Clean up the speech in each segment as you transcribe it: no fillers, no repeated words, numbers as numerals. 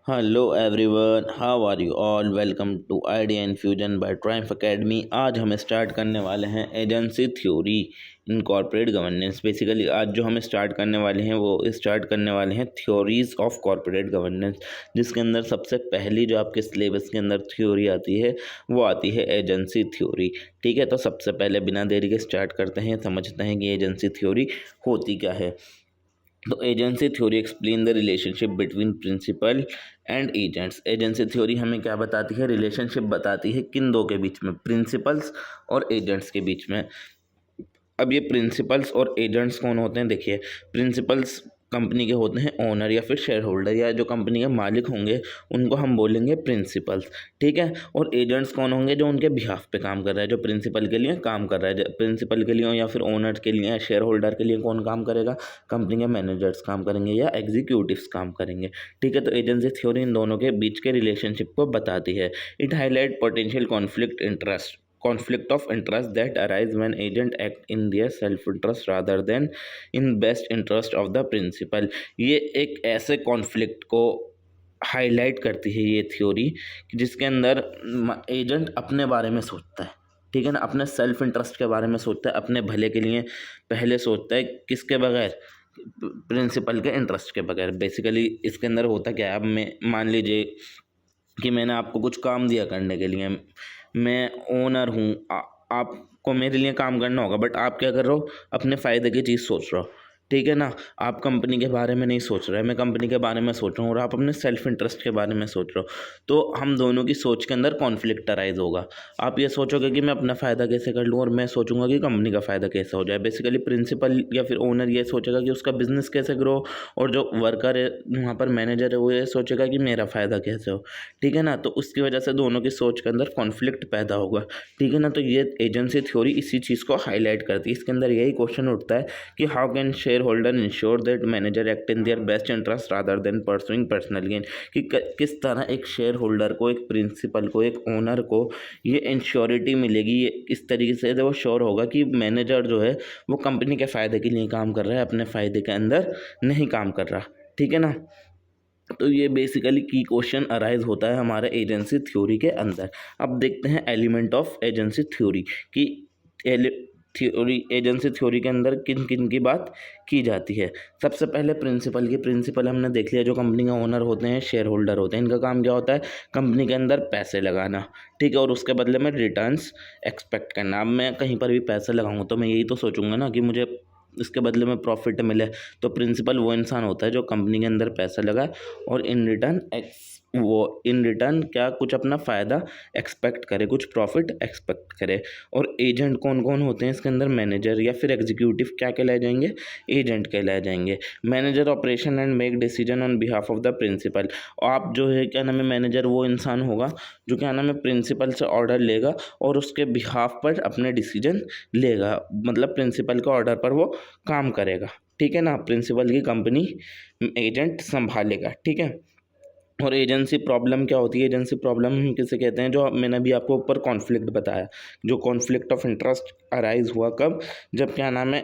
Hello everyone, how are you all. Welcome to idea infusion by triumph academy. आज हम start करने वाले हैं agency theory in corporate governance. Basically आज जो हम स्टार्ट करने वाले हैं वो स्टार्ट करने वाले हैं थ्योरीज ऑफ कॉर्पोरेट गवर्नेंस, जिसके अंदर सबसे पहली जो आपके सिलेबस के अंदर थ्योरी आती है वो आती है एजेंसी थ्योरी। ठीक है, तो सबसे पहले बिना देरी के स्टार्ट करते हैं, समझते हैं कि एजेंसी थ्योरी होती क्या है। तो agency theory explain the relationship between principal and agents. Agency theory हमें क्या बताती है? रिलेशनशिप बताती है किन दो के बीच में? प्रिंसिपल्स और एजेंट्स के बीच में। अब ये प्रिंसिपल्स और एजेंट्स कौन होते हैं? देखिए, प्रिंसिपल्स कंपनी के होते हैं ओनर या फिर शेयर होल्डर, या जो कंपनी के मालिक होंगे उनको हम बोलेंगे प्रिंसिपल्स। ठीक है, और एजेंट्स कौन होंगे? जो उनके बिहाफ पे काम कर रहा है, जो प्रिंसिपल के लिए काम कर रहा है। प्रिंसिपल के लिए या फिर ओनर के लिए या शेयर होल्डर के लिए कौन काम करेगा? कंपनी के मैनेजर्स काम करेंगे या एग्जीक्यूटिव्स काम करेंगे। ठीक है, तो एजेंसी थ्योरी इन दोनों के बीच के रिलेशनशिप को बताती है। It highlight potential conflict of interest that arise when agent act in their self interest rather than in best interest of the principal। ये एक ऐसे कॉन्फ्लिक्ट को हाईलाइट करती है ये थ्योरी, जिसके अंदर एजेंट अपने बारे में सोचता है। ठीक है ना, अपने सेल्फ इंटरेस्ट के बारे में सोचता है, अपने भले के लिए पहले सोचता है। किसके बगैर? प्रिंसिपल के इंटरेस्ट के बगैर। बेसिकली इसके अंदर होता क्या है? अब मैं मान लीजिए कि मैंने आपको कुछ काम दिया करने के लिए, मैं ओनर हूँ, आपको मेरे लिए काम करना होगा, बट आप क्या कर रहे हो? अपने फ़ायदे की चीज़ सोच रहे हो। ठीक है ना, आप कंपनी के बारे में नहीं सोच रहे, मैं कंपनी के बारे में सोच रहा हूँ, और आप अपने सेल्फ इंटरेस्ट के बारे में सोच रहे हो। तो हम दोनों की सोच के अंदर कॉन्फ्लिक्ट अराइज होगा। आप ये सोचोगे कि मैं अपना फ़ायदा कैसे कर लूँ, और मैं सोचूंगा कि कंपनी का फ़ायदा कैसे हो जाए। बेसिकली प्रिंसिपल या फिर ओनर ये सोचेगा कि उसका बिजनेस कैसे ग्रो, और जो वर्कर है वहाँ पर मैनेजर है वो ये सोचेगा कि मेरा फ़ायदा कैसे हो। ठीक है ना, तो उसकी वजह से दोनों की सोच के अंदर कॉन्फ्लिक्ट पैदा होगा। ठीक है ना, तो ये एजेंसी थ्योरी इसी चीज़ को हाईलाइट करती है। इसके अंदर यही क्वेश्चन उठता है कि how can share holder ensure that manager act in their best interest rather than pursuing personal gain. कि किस तरह एक शेयर होल्डर को, एक प्रिंसिपल को, एक ओनर को ये इंश्योरिटी मिलेगी, ये इस तरीके से वो श्योर होगा कि मैनेजर जो है वो कंपनी के फ़ायदे के लिए काम कर रहा है, अपने फ़ायदे के अंदर नहीं काम कर रहा। ठीक है ना, तो ये बेसिकली की क्वेश्चन अराइज होता है हमारे एजेंसी थ्योरी के अंदर। अब देखते हैं एलिमेंट ऑफ एजेंसी थ्योरी कि थ्योरी एजेंसी थ्योरी के अंदर किन किन की बात की जाती है। सबसे पहले प्रिंसिपल की। प्रिंसिपल हमने देख लिया, जो कंपनी का ओनर होते हैं, शेयर होल्डर होते हैं, इनका काम क्या होता है? कंपनी के अंदर पैसे लगाना। ठीक है, और उसके बदले में रिटर्न्स एक्सपेक्ट करना। अब मैं कहीं पर भी पैसे लगाऊंगा तो मैं यही तो सोचूंगा ना कि मुझे इसके बदले में प्रॉफिट मिले। तो प्रिंसिपल वो इंसान होता है जो कंपनी के अंदर पैसा लगाए और इन रिटर्न क्या कुछ अपना फ़ायदा एक्सपेक्ट करे, कुछ प्रॉफिट एक्सपेक्ट करे। और एजेंट कौन कौन होते हैं इसके अंदर? मैनेजर या फिर एग्जीक्यूटिव क्या कहलाए जाएंगे? एजेंट कहलाए जाएंगे। Manager operation and make decision on behalf of the principal. आप जो है क्या नाम है, मैनेजर वो इंसान होगा जो क्या नाम है प्रिंसिपल से ऑर्डर लेगा और उसके बिहाफ पर अपने डिसीजन लेगा। मतलब प्रिंसिपल के ऑर्डर पर वो काम करेगा। ठीक है ना, प्रिंसिपल की कंपनी एजेंट संभालेगा। ठीक है, और एजेंसी प्रॉब्लम क्या होती है? एजेंसी प्रॉब्लम हम किसे कहते हैं? जो मैंने अभी आपको ऊपर कॉन्फ्लिक्ट बताया, जो कॉन्फ्लिक्ट ऑफ इंटरेस्ट अराइज हुआ कब? जब क्या नाम है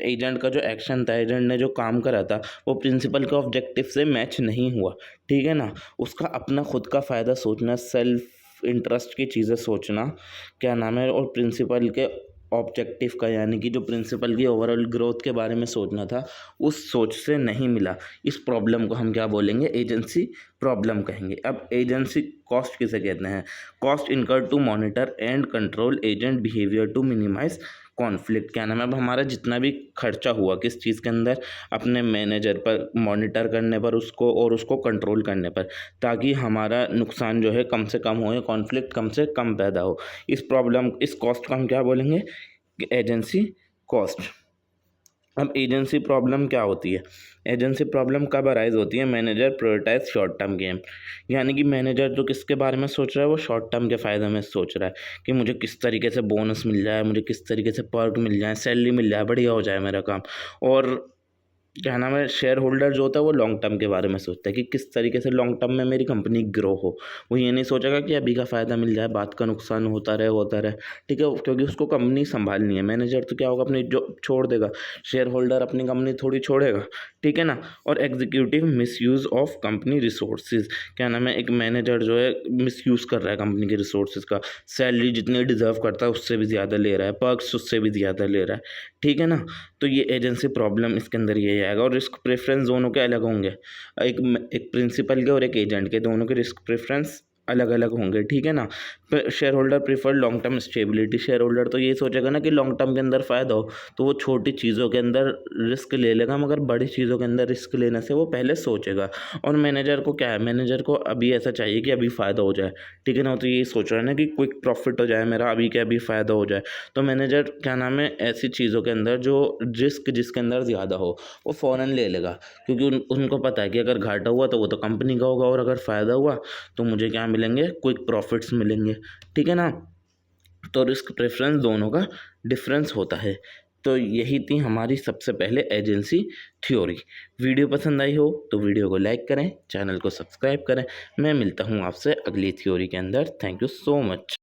एजेंट का जो एक्शन था, एजेंट ने जो काम करा था वो प्रिंसिपल के ऑब्जेक्टिव से मैच नहीं हुआ। ठीक है ना, उसका अपना खुद का फ़ायदा सोचना, सेल्फ इंटरेस्ट की चीज़ें सोचना क्या नाम है, और प्रिंसिपल के ऑब्जेक्टिव का, यानी कि जो प्रिंसिपल की ओवरऑल ग्रोथ के बारे में सोचना था, उस सोच से नहीं मिला। इस प्रॉब्लम को हम क्या बोलेंगे? एजेंसी प्रॉब्लम कहेंगे। अब एजेंसी कॉस्ट किसे कहते हैं? Cost incur to monitor and control agent behaviour to minimise conflict. क्या नाम है, अब हमारा जितना भी खर्चा हुआ किस चीज़ के अंदर? अपने मैनेजर पर मॉनिटर करने पर उसको, और उसको कंट्रोल करने पर, ताकि हमारा नुकसान जो है कम से कम हो, कॉन्फ्लिक्ट कम से कम पैदा हो। इस कॉस्ट को हम क्या बोलेंगे? Agency cost. अब एजेंसी प्रॉब्लम क्या होती है? एजेंसी प्रॉब्लम कब अराइज होती है? Manager prioritise short term game. यानी कि मैनेजर जो किसके बारे में सोच रहा है? वो शॉर्ट टर्म के फ़ायदे में सोच रहा है कि मुझे किस तरीके से बोनस मिल जाए, मुझे किस तरीके से पर्क मिल जाए, सैलरी मिल जाए, बढ़िया हो जाए मेरा काम। और क्या नाम है, शेयर होल्डर जो होता है वो लॉन्ग टर्म के बारे में सोचता है कि किस तरीके से लॉन्ग टर्म में मेरी कंपनी ग्रो हो। वो ये नहीं सोचेगा कि अभी का फ़ायदा मिल जाए, बाद का नुकसान होता रहे, ठीक है, क्योंकि उसको कंपनी संभालनी है। मैनेजर तो क्या होगा, अपनी जॉब छोड़ देगा, शेयर होल्डर अपनी कंपनी थोड़ी छोड़ेगा, ठीक है ना। और executive misuse of company resources, क्या नाम है, एक मैनेजर जो है मिसयूज़ कर रहा है कंपनी के रिसोर्सेज का, सैलरी जितनी डिज़र्व करता है उससे भी ज़्यादा ले रहा है, पर्क्स उससे भी ज़्यादा ले रहा है, ठीक है ना। तो ये एजेंसी प्रॉब्लम इसके अंदर ये आएगा। और रिस्क प्रेफरेंस दोनों के अलग होंगे, एक प्रिंसिपल के और एक एजेंट के, दोनों के रिस्क प्रेफरेंस अलग अलग होंगे, ठीक है ना। Share holder prefer long term stability, share holder तो ये सोचेगा ना कि लॉन्ग टर्म के अंदर फ़ायदा हो, तो वो छोटी चीज़ों के अंदर रिस्क ले लेगा, मगर बड़ी चीज़ों के अंदर रिस्क लेने से वो पहले सोचेगा। और मैनेजर को क्या है, मैनेजर को अभी ऐसा चाहिए कि अभी फ़ायदा हो जाए, ठीक है ना। तो ये सोच रहा है ना कि क्विक प्रॉफिट हो जाए मेरा, अभी क्या अभी फ़ायदा हो जाए। तो मैनेजर क्या नाम है, ऐसी चीज़ों के अंदर जो रिस्क जिसके अंदर ज़्यादा हो वो फ़ौरन ले लेगा, क्योंकि उनको पता है कि अगर घाटा हुआ तो वो तो कंपनी का होगा, और अगर फ़ायदा हुआ तो मुझे क्या मिलेंगे, क्विक प्रॉफिट्स मिलेंगे, ठीक है ना। तो रिस्क प्रेफरेंस दोनों का डिफरेंस होता है। तो यही थी हमारी सबसे पहले एजेंसी थ्योरी। वीडियो पसंद आई हो तो वीडियो को लाइक करें, चैनल को सब्सक्राइब करें। मैं मिलता हूँ आपसे अगली थ्योरी के अंदर। Thank you so much.